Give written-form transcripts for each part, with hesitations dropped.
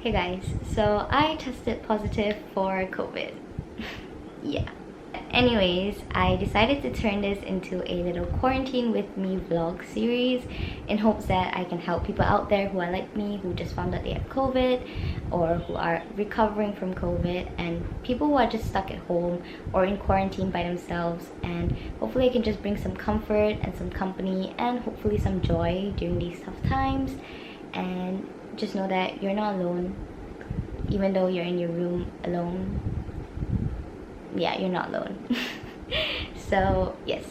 Hey guys, so I tested positive for COVID. Yeah. Anyways, I decided to turn this into a little quarantine with me vlog series in hopes that I can help people out there who are like me, who just found out they have COVID or who are recovering from COVID, and people who are just stuck at home or in quarantine by themselves, and hopefully I can just bring some comfort and some company and hopefully some joy during these tough times. And just know that you're not alone, even though you're in your room alone. Yeah, you're not alone. So yes,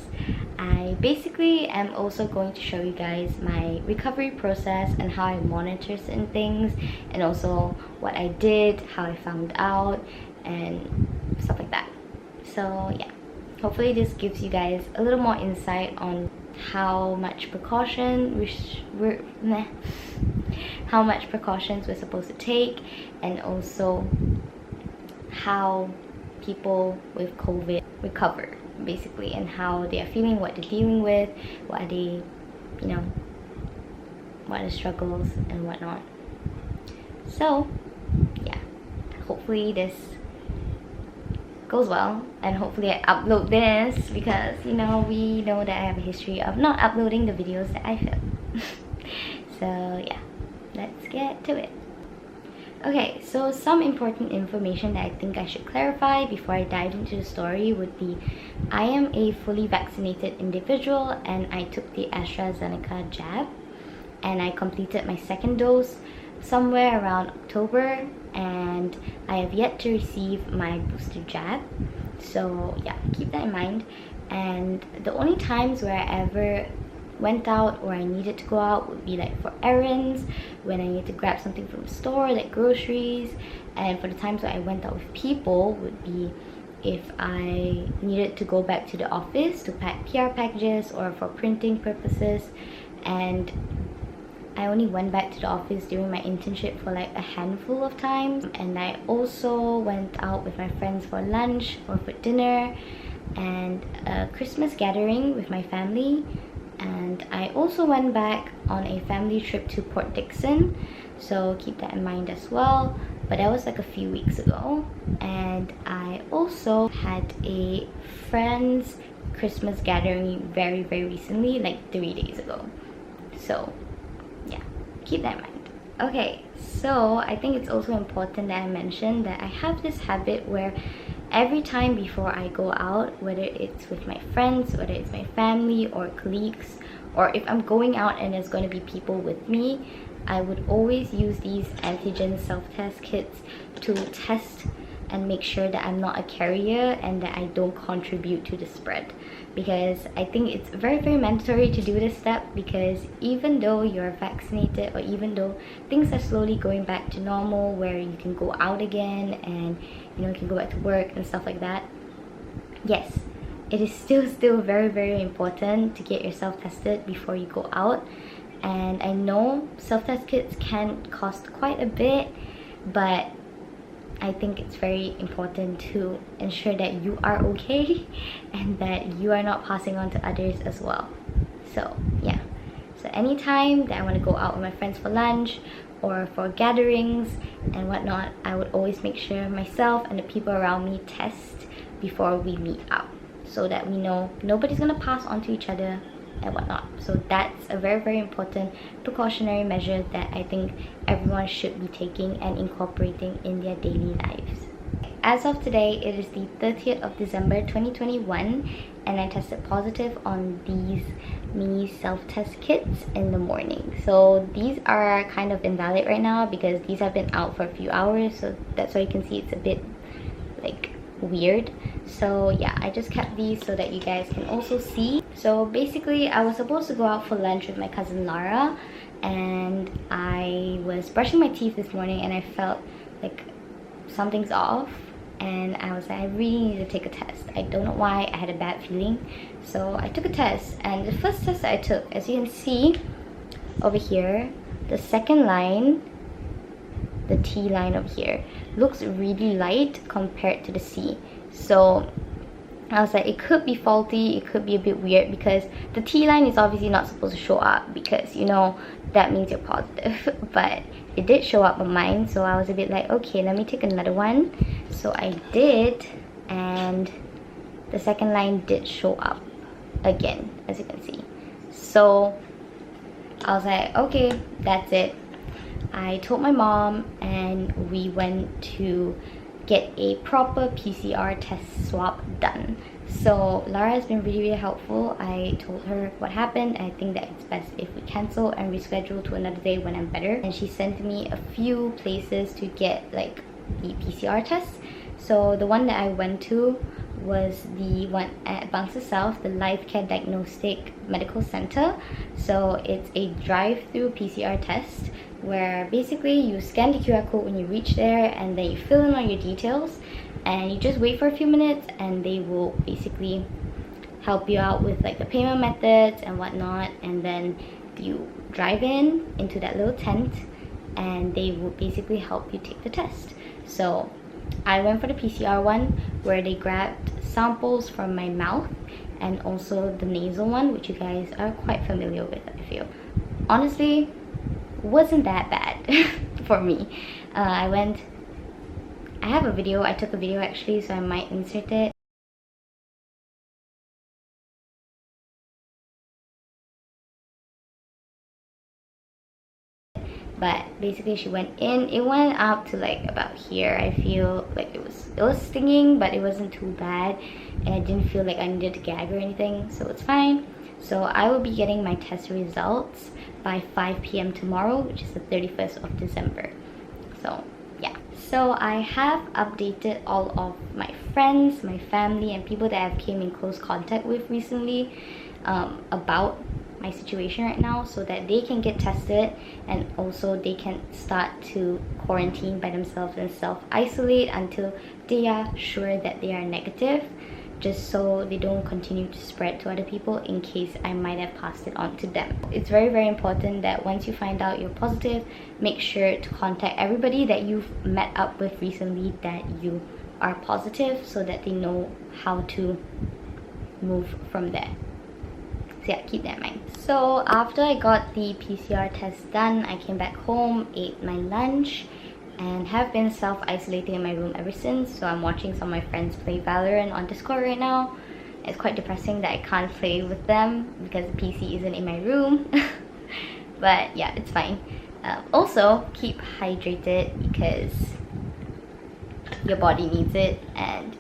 I basically am also going to show you guys my recovery process and how I monitor certain things, and also what I did, how I found out, and stuff like that. So yeah, hopefully this gives you guys a little more insight on how much how much precautions we're supposed to take, and also how people with COVID recover basically, and how they are feeling, what they're dealing with, what are they, what are the struggles and whatnot. So yeah, hopefully this goes well, and hopefully I upload this because we know that I have a history of not uploading the videos that I film. So yeah, let's get to it. Okay, so some important information that I think I should clarify before I dive into the story would be, I am a fully vaccinated individual and I took the AstraZeneca jab, and I completed my second dose somewhere around October, and I have yet to receive my booster jab. So yeah, keep that in mind. And the only times where I ever went out or I needed to go out would be like for errands, when I need to grab something from the store like groceries, and for the times where I went out with people would be if I needed to go back to the office to pack PR packages or for printing purposes. And I only went back to the office during my internship for like a handful of times, and I also went out with my friends for lunch or for dinner, and a Christmas gathering with my family. And I also went back on a family trip to Port Dickson, so keep that in mind as well, but that was like a few weeks ago. And I also had a friend's Christmas gathering very recently, like 3 days ago. So yeah, keep that in mind. Okay, so I think it's also important that I mention that I have this habit where every time before I go out, whether it's with my friends, whether it's my family or colleagues, or if I'm going out and there's going to be people with me, I would always use these antigen self-test kits to test and make sure that I'm not a carrier and that I don't contribute to the spread. Because I think it's very mandatory to do this step, because even though you're vaccinated, or even though things are slowly going back to normal where you can go out again and you can go back to work and stuff like that, yes, it is still very important to get yourself tested before you go out. And I know self-test kits can cost quite a bit, but I think it's very important to ensure that you are okay and that you are not passing on to others as well. So yeah, so anytime that I want to go out with my friends for lunch or for gatherings and whatnot, I would always make sure myself and the people around me test before we meet up, so that we know nobody's gonna pass on to each other and whatnot. So that's a very important precautionary measure that I think everyone should be taking and incorporating in their daily lives. As of today, it is the 30th of December 2021, and I tested positive on these mini self-test kits in the morning. So these are kind of invalid right now because these have been out for a few hours, so that's why you can see it's a bit like weird. So yeah, I just kept these so that you guys can also see. So basically, I was supposed to go out for lunch with my cousin Lara, and I was brushing my teeth this morning and I felt like something's off, and I was like, I really need to take a test. I don't know why, I had a bad feeling. So I took a test, and the first test that I took, as you can see over here, the second line, the T line up here, looks really light compared to the C. So I was like, it could be faulty, it could be a bit weird, because the T line is obviously not supposed to show up because that means you're positive. But it did show up on mine, so I was a bit like, okay, let me take another one. So I did, and the second line did show up again, as you can see. So I was like, okay, that's it. I told my mom and we went to get a proper PCR test swab done. So Lara has been really helpful. I told her what happened. I think that it's best if we cancel and reschedule to another day when I'm better. And she sent me a few places to get like the PCR tests. So the one that I went to was the one at Bangsa South, the Life Care Diagnostic Medical Center. So it's a drive-through PCR test where basically you scan the QR code when you reach there, and then you fill in all your details and you just wait for a few minutes, and they will basically help you out with like the payment methods and whatnot. And then you drive into that little tent and they will basically help you take the test. So I went for the PCR one, where they grabbed samples from my mouth and also the nasal one, which you guys are quite familiar with, I feel. Honestly, wasn't that bad for me. I have a video, I took a video actually, so I might insert it. But basically she went in, it went up to like about here. I feel like it was stinging, but it wasn't too bad, and I didn't feel like I needed to gag or anything, so it's fine. So I will be getting my test results by 5 p.m. tomorrow, which is the 31st of December. So yeah, so I have updated all of my friends, my family, and people that I've came in close contact with recently about my situation right now, so that they can get tested and also they can start to quarantine by themselves and self-isolate until they are sure that they are negative, just so they don't continue to spread to other people in case I might have passed it on to them. It's very important that once you find out you're positive, make sure to contact everybody that you've met up with recently that you are positive, so that they know how to move from there. So yeah, keep that in mind. So after I got the PCR test done, I came back home, ate my lunch, and have been self-isolating in my room ever since. So I'm watching some of my friends play Valorant on Discord right now. It's quite depressing that I can't play with them because the PC isn't in my room. But yeah, it's fine. Also, keep hydrated because your body needs it, and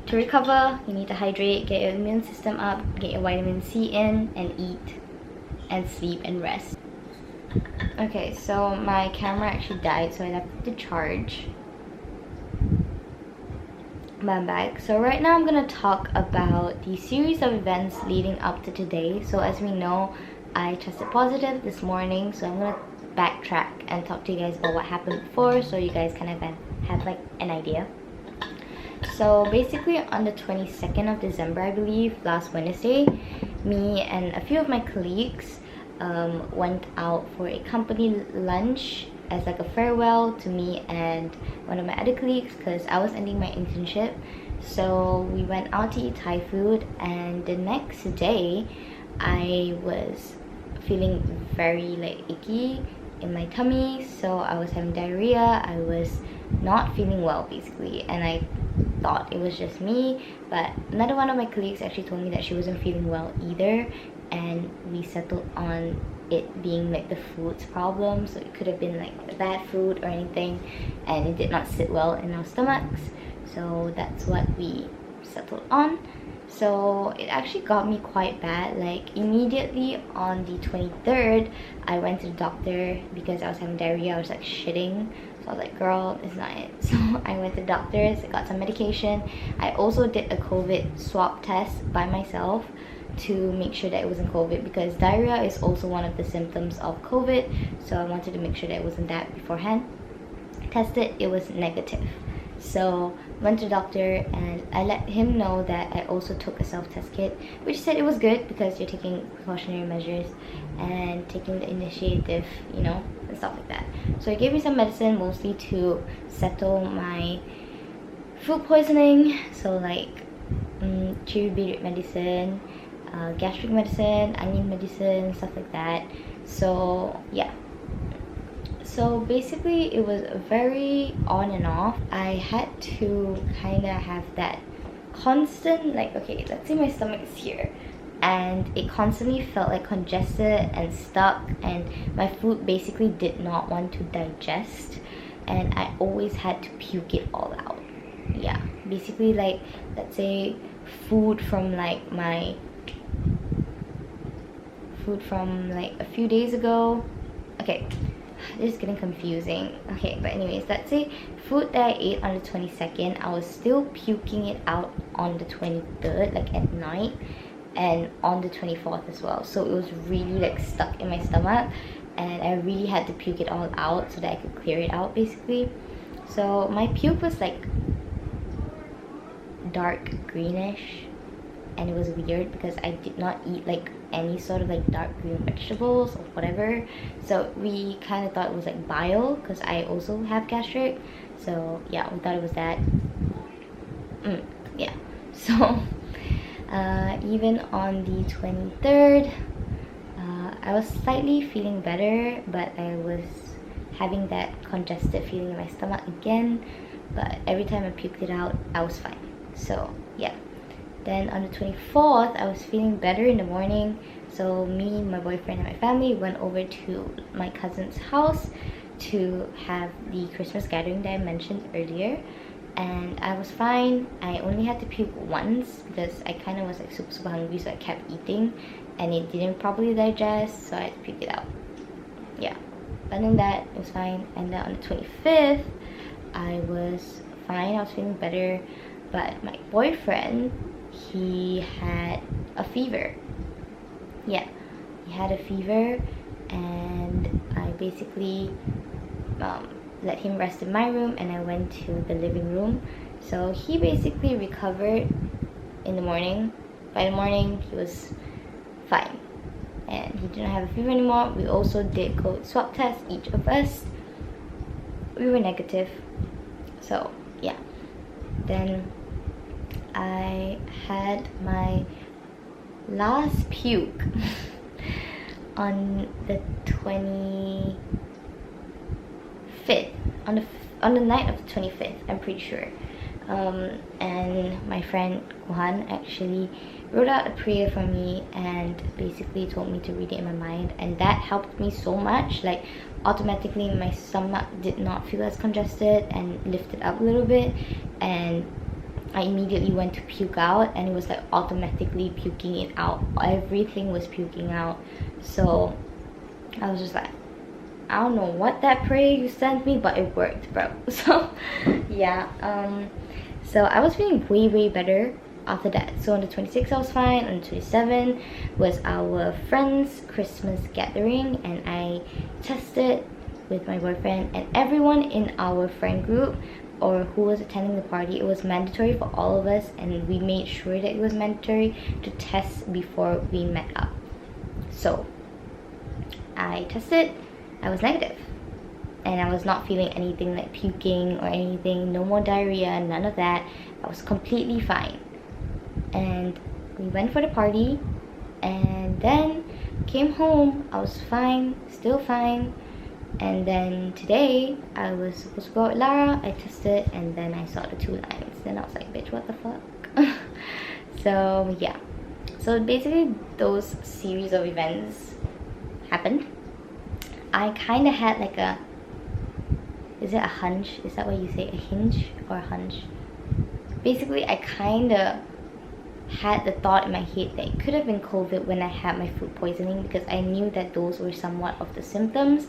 to recover, you need to hydrate, get your immune system up, get your vitamin C in, and eat and sleep and rest. Okay, so my camera actually died, so I left it to charge. But I'm back. So right now I'm gonna talk about the series of events leading up to today. So as we know, I tested positive this morning, so I'm gonna backtrack and talk to you guys about what happened before, so you guys kind of have like an idea. So basically on the 22nd of December, I believe, last Wednesday, me and a few of my colleagues went out for a company lunch as like a farewell to me and one of my other colleagues, because I was ending my internship. So we went out to eat Thai food, and the next day I was feeling very like icky in my tummy, so I was having diarrhea. I was not feeling well basically, and I thought it was just me, but another one of my colleagues actually told me that she wasn't feeling well either, and we settled on it being like the food's problem. So it could have been like bad food or anything, and it did not sit well in our stomachs, so that's what we settled on. So it actually got me quite bad. Like immediately on the 23rd, I went to the doctor because I was having diarrhea. I was like shitting. So I was like, girl, it's not it. So I went to the doctors, I got some medication. I also did a COVID swab test by myself to make sure that it wasn't COVID, because diarrhea is also one of the symptoms of COVID. So I wanted to make sure that it wasn't that beforehand. Tested, it was negative. So went to the doctor and I let him know that I also took a self-test kit, which said it was good because you're taking precautionary measures and taking the initiative, you know, and stuff like that. So he gave me some medicine, mostly to settle my food poisoning. So like cherry beetroot medicine, gastric medicine, onion medicine, stuff like that. So yeah, So basically it was very on and off. I had to kind of have that constant, like, okay, let's say my stomach is here and it constantly felt like congested and stuck, and my food basically did not want to digest, and I always had to puke it all out. Yeah, basically, like, let's say food from like a few days ago. Okay, this is getting confusing. Okay, but anyways, let's say food that I ate on the 22nd, I was still puking it out on the 23rd, like at night, and on the 24th as well. So it was really like stuck in my stomach, and I really had to puke it all out so that I could clear it out basically. So my puke was like dark greenish, and it was weird because I did not eat like any sort of like dark green vegetables or whatever, so we kind of thought it was like bile because I also have gastric. So yeah, we thought it was that. Yeah, so even on the 23rd, I was slightly feeling better, but I was having that congested feeling in my stomach again, but every time I puked it out, I was fine. So yeah, then on the 24th, I was feeling better in the morning, so me, my boyfriend, and my family went over to my cousin's house to have the Christmas gathering that I mentioned earlier, and I was fine. I only had to puke once because I kind of was like super hungry, so I kept eating and it didn't properly digest, so I had to puke it out. Yeah, other than that, it was fine. And then on the 25th, I was fine, I was feeling better, but my boyfriend, he had a fever. Yeah, he had a fever, and I basically let him rest in my room, and I went to the living room. So he basically recovered in the morning. By the morning, he was fine, and he didn't have a fever anymore. We also did COVID swab test, each of us. We were negative. So yeah, then I had my last puke on the 25th, on the night of the 25th, I'm pretty sure. And my friend Guhan actually wrote out a prayer for me and basically told me to read it in my mind, and that helped me so much. Like, automatically my stomach did not feel as congested and lifted up a little bit, and I immediately went to puke out, and it was like automatically puking it out. Everything was puking out. So I was just like, I don't know what that prayer you sent me, but it worked, bro. So yeah, so I was feeling way better after that. So on the 26th I was fine. On the 27th was our friend's Christmas gathering, and I tested with my boyfriend and everyone in our friend group or who was attending the party. It was mandatory for all of us, and we made sure that it was mandatory to test before we met up. So I tested, I was negative, and I was not feeling anything like puking or anything, no more diarrhea, none of that. I was completely fine, and we went for the party, and then came home. I was fine, still fine. And then today I was supposed to go out with Lara. I tested, and then I saw the 2 lines. Then I was like, bitch, what the fuck? So yeah, so basically those series of events happened. I kind of had like a, is it a hunch? Is that what you say? A hinge or a hunch? Basically, I kind of had the thought in my head that it could have been COVID when I had my food poisoning, because I knew that those were somewhat of the symptoms,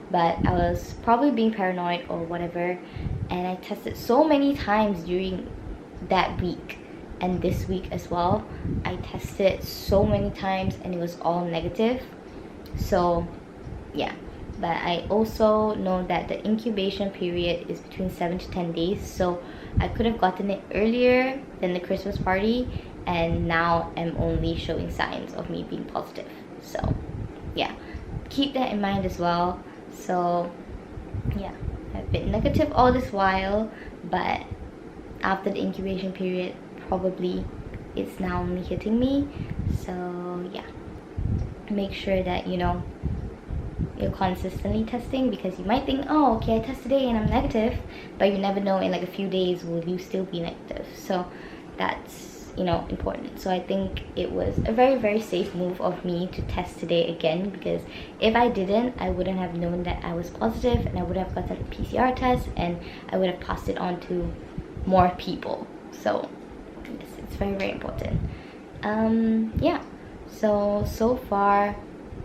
but I was probably being paranoid or whatever. And I tested so many times during that week and this week as well. I tested so many times and it was all negative. So yeah, but I also know that the incubation period is between 7 to 10 days, so I could have gotten it earlier than the Christmas party, and now I'm only showing signs of me being positive. So yeah, keep that in mind as well. So yeah, I've been negative all this while, but after the incubation period, probably it's now only hitting me. So yeah, make sure that, you know, you're consistently testing, because you might think, oh okay, I test today and I'm negative, but you never know in like a few days will you still be negative. So that's, you know, important. So I think it was a very, very safe move of me to test today again, because if I didn't, I wouldn't have known that I was positive, and I would have gotten a PCR test and I would have passed it on to more people. So yes, it's very, very important. Yeah, so far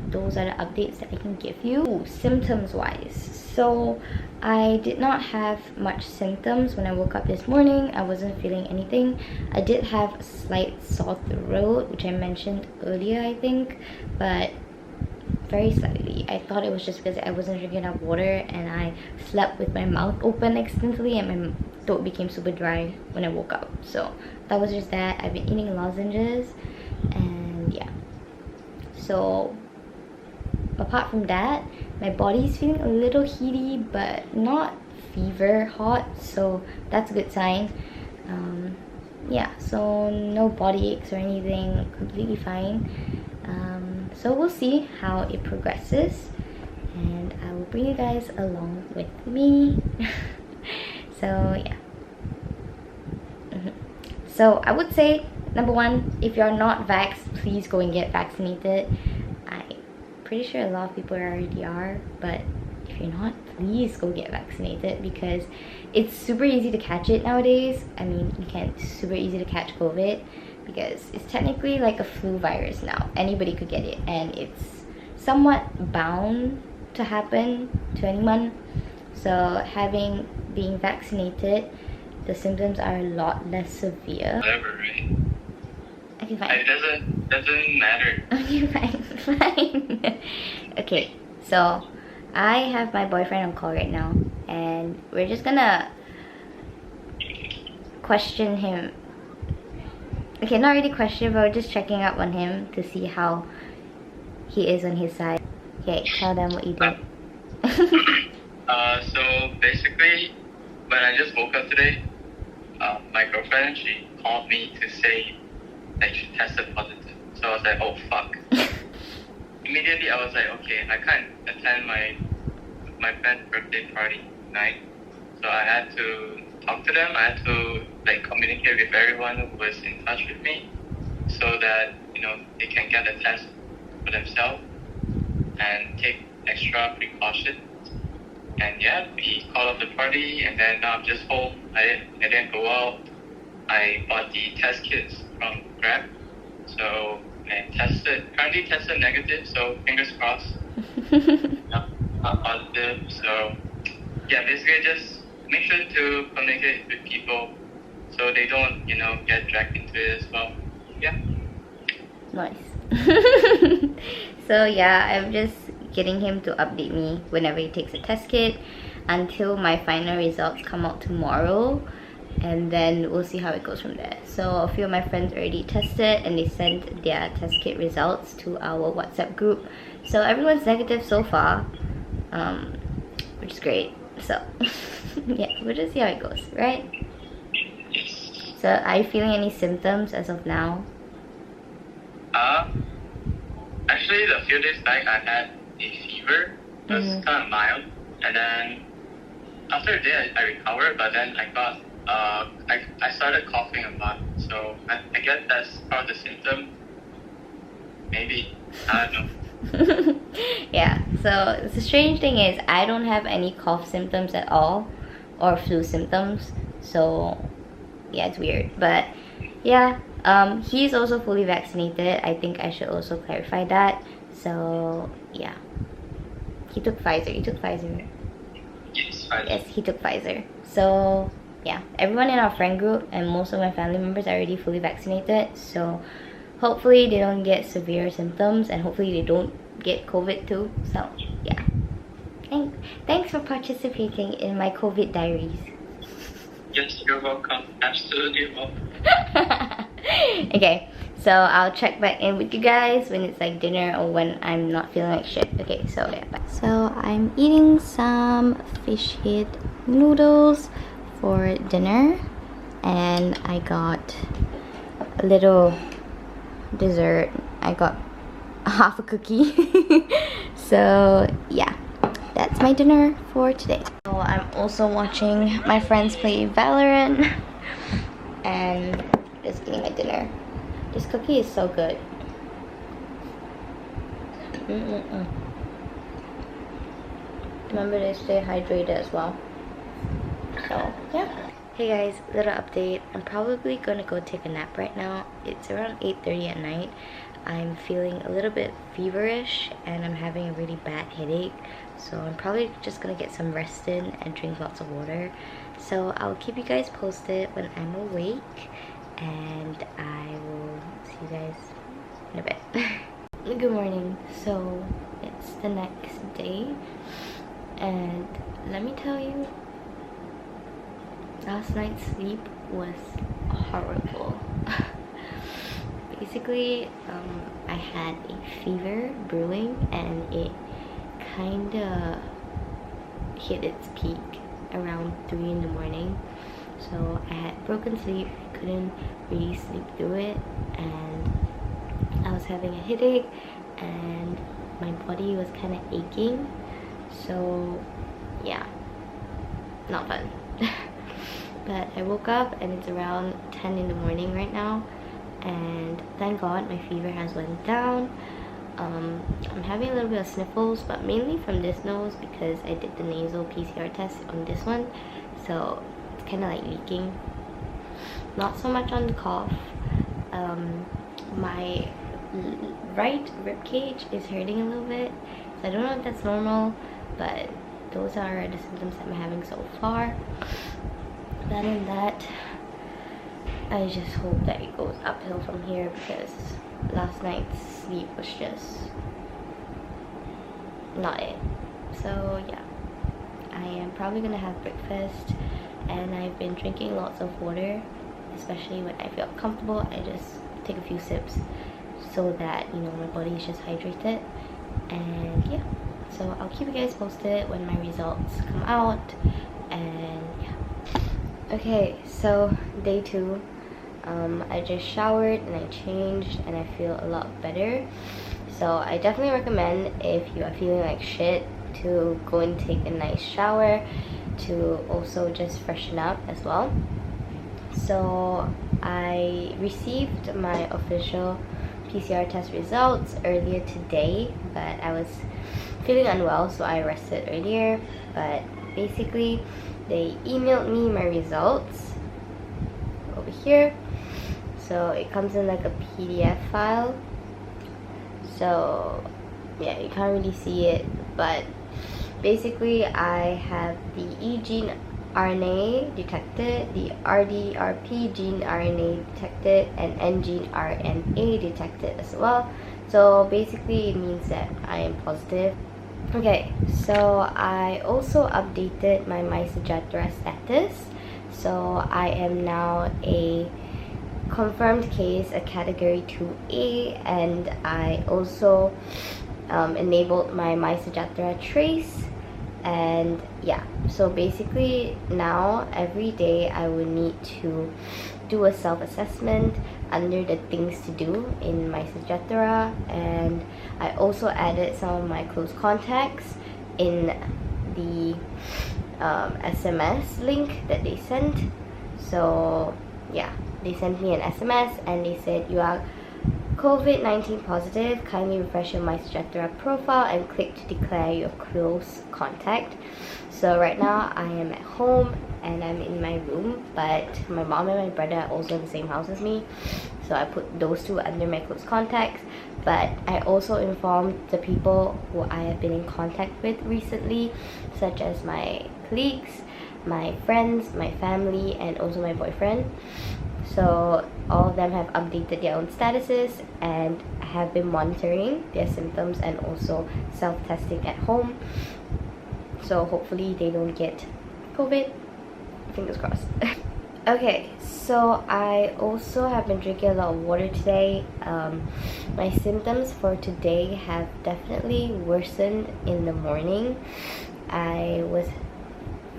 those are the updates that I can give you. Ooh, symptoms wise, so I did not have much symptoms when I woke up this morning. I wasn't feeling anything. I did have a slight sore throat, which I mentioned earlier, I think, but very slightly. I thought it was just because I wasn't drinking enough water and I slept with my mouth open extensively and my throat became super dry when I woke up. So that was just that. I've been eating lozenges, and yeah. So apart from that, my body's feeling a little heaty but not fever hot, so that's a good sign. Yeah, so no body aches or anything, completely fine. So we'll see how it progresses, and I will bring you guys along with me. So yeah. So I would say, number one, if you're not vaxxed, please go and get vaccinated. I'm pretty sure a lot of people already are, but if you're not, please go get vaccinated, because it's super easy to catch it nowadays. I mean, it's super easy to catch COVID, because it's technically like a flu virus now. Anybody could get it, and it's somewhat bound to happen to anyone. So being vaccinated, the symptoms are a lot less severe. Whatever, right? Okay, fine. It doesn't matter. Okay, fine. Okay, so I have my boyfriend on call right now, and we're just gonna question him. Okay, not really question, but we're just checking up on him to see how he is on his side. Okay, tell them what you did. So basically, when I just woke up today, my girlfriend, she called me to say that she tested positive. So I was like, oh fuck. Immediately I was like, okay, I can't attend my friend's birthday party tonight. So I had to talk to them. I had to like communicate with everyone who was in touch with me, so that, you know, they can get a test for themselves and take extra precautions. And yeah, we called off the party, and then now I'm just home. I didn't go out. I bought the test kits from Grab. So I currently tested negative, so fingers crossed. Not positive. So yeah, basically just make sure to communicate with people so they don't, you know, get dragged into it as well. Yeah. Nice. So yeah, I'm just getting him to update me whenever he takes a test kit until my final results come out tomorrow, and then we'll see how it goes from there. So a few of my friends already tested, and they sent their test kit results to our WhatsApp group. So everyone's negative so far, which is great. So yeah, we'll just see how it goes, right? So are you feeling any symptoms as of now? Actually, the few days back I had a fever. It was kind of mild, and then after a day I recovered, but then I got I started coughing a lot. So I guess that's part of the symptom. Maybe, I don't know. Yeah, so the strange thing is I don't have any cough symptoms at all, or flu symptoms. So yeah, it's weird, but yeah. He's also fully vaccinated. I think I should also clarify that. So yeah, he took Pfizer. You took Pfizer? Yes, Pfizer. Yes, he took Pfizer. So yeah, everyone in our friend group and most of my family members are already fully vaccinated. So hopefully they don't get severe symptoms, and hopefully they don't get COVID too. So yeah, thanks for participating in my COVID diaries. Yes, you're welcome. Absolutely welcome. Okay, so I'll check back in with you guys when it's like dinner or when I'm not feeling like shit. Okay, so yeah, bye. So I'm eating some fish head noodles for dinner, and I got a little dessert. I got half a cookie. So yeah, that's my dinner for today. So I'm also watching my friends play Valorant and just eating my dinner. This cookie is so good. Remember to stay hydrated as well. So yeah. Hey guys, little update. I'm probably gonna go take a nap right now. It's around 8:30 at night. I'm feeling a little bit feverish and I'm having a really bad headache. So I'm probably just gonna get some rest in and drink lots of water. So I'll keep you guys posted when I'm awake, and I will see you guys in a bit. Good morning. So it's the next day, and let me tell you, last night's sleep was horrible. Basically, I had a fever brewing and it kinda hit its peak around 3 in the morning. So I had broken sleep, couldn't really sleep through it, and I was having a headache and my body was kind of aching. So yeah, not fun. But I woke up and it's around 10 in the morning right now, and thank God my fever has went down. I'm having a little bit of sniffles, but mainly from this nose because I did the nasal PCR test on this one, so it's kind of like leaking. Not so much on the cough. My right rib cage is hurting a little bit, so I don't know if that's normal, but those are the symptoms I'm having so far. Other than that, I just hope that it goes uphill from here because last night's sleep was just not it. So yeah, I am probably gonna have breakfast, and I've been drinking lots of water, especially when I feel comfortable. I just take a few sips so that, you know, my body is just hydrated. And yeah, so I'll keep you guys posted when my results come out. And yeah. Okay, so day 2. I just showered and I changed and I feel a lot better. So I definitely recommend, if you are feeling like shit, to go and take a nice shower, to also just freshen up as well. So I received my official PCR test results earlier today, but I was feeling unwell, so I rested earlier. But basically, they emailed me my results over here. So it comes in like a PDF file. So yeah, you can't really see it, but basically I have the E gene RNA detected, the RDRP gene RNA detected, and N gene RNA detected as well. So basically it means that I am positive. Okay, so I also updated my mycegetra status. So I am now a confirmed case, a category 2A, and I also enabled my mycegetra trace. And yeah, so basically now every day I will need to do a self-assessment under the things to do in mycegetra, and I also added some of my close contacts in the SMS link that they sent. So yeah, they sent me an SMS and they said, you are COVID-19 positive, kindly refresh your mycegetra profile and click to declare your close contact. So right now I am at home and I'm in my room, but my mom and my brother are also in the same house as me, so I put those two under my close contacts. But I also informed the people who I have been in contact with recently, such as my colleagues, my friends, my family, and also my boyfriend. So all of them have updated their own statuses and have been monitoring their symptoms and also self-testing at home. So hopefully they don't get COVID. Fingers crossed. Okay, so I also have been drinking a lot of water today. My symptoms for today have definitely worsened in the morning. I was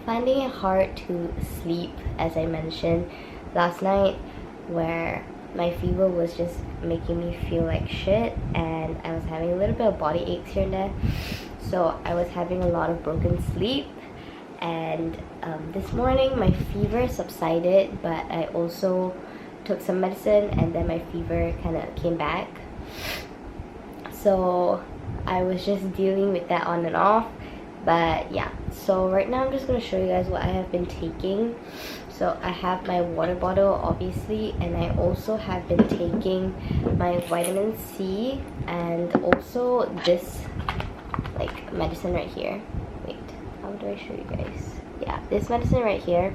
finding it hard to sleep, as I mentioned last night, where my fever was just making me feel like shit and I was having a little bit of body aches here and there. so I was having a lot of broken sleep, and this morning my fever subsided, but I also took some medicine and then my fever kind of came back. So I was just dealing with that on and off. But yeah, so right now I'm just going to show you guys what I have been taking. So I have my water bottle, obviously, and I also have been taking my vitamin C and also this like medicine right here. Wait, how do I show you guys? Yeah, this medicine right here.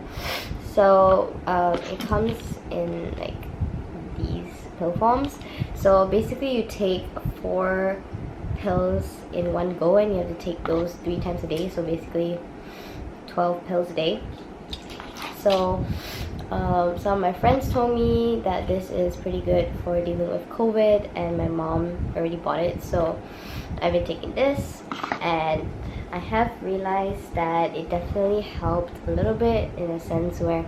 So it comes in like these pill forms. So basically you take 4 pills in one go, and you have to take those 3 times a day, so basically 12 pills a day. So some of my friends told me that this is pretty good for dealing with COVID, and my mom already bought it, so I've been taking this, and I have realized that it definitely helped a little bit, in a sense where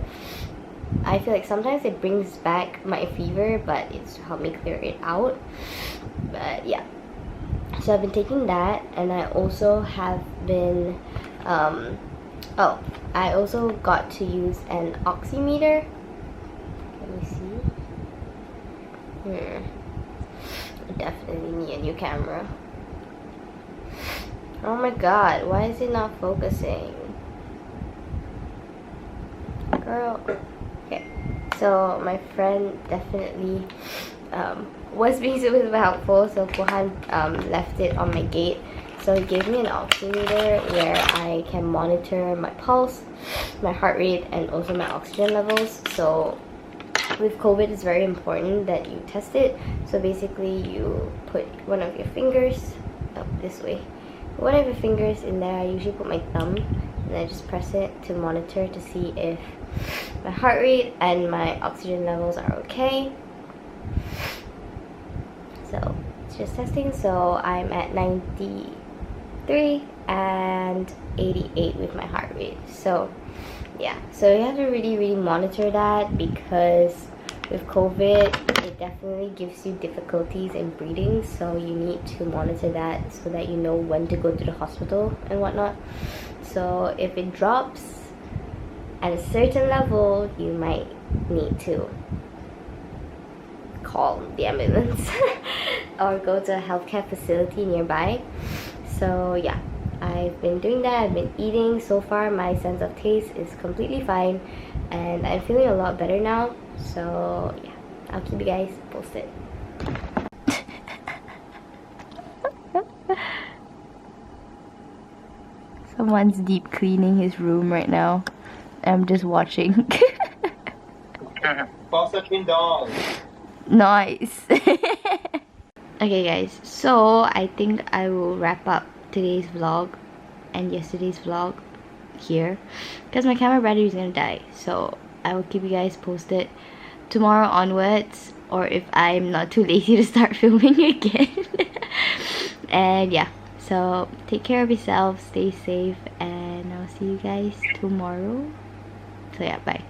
I feel like sometimes it brings back my fever, but it's helped me clear it out. But yeah, so I've been taking that, and I also have been oh, I also got to use an oximeter. Let me see. I definitely need a new camera. Oh my god, why is it not focusing? Girl. Okay, so my friend definitely was being super helpful, so Fuhan left it on my gate. So he gave me an oximeter where I can monitor my pulse, my heart rate, and also my oxygen levels. So with COVID, it's very important that you test it. So basically you put one of your fingers this way, one of your fingers in there. I usually put my thumb, and I just press it to monitor to see if my heart rate and my oxygen levels are okay. So it's just testing. So I'm at 93 and 88 with my heart rate. So yeah, so you have to really monitor that, because with COVID it definitely gives you difficulties in breathing, so you need to monitor that so that you know when to go to the hospital and whatnot. So if it drops at a certain level, you might need to call the ambulance or go to a healthcare facility nearby. So yeah, I've been doing that. I've been eating. So far my sense of taste is completely fine, and I'm feeling a lot better now. So yeah, I'll keep you guys posted. Someone's deep cleaning his room right now. I'm just watching. Nice. Okay guys, so I think I will wrap up today's vlog and yesterday's vlog here, because my camera battery is gonna die. So I will keep you guys posted tomorrow onwards, or if I'm not too lazy to start filming again. And yeah, so take care of yourselves, stay safe, and I'll see you guys tomorrow. So yeah, bye.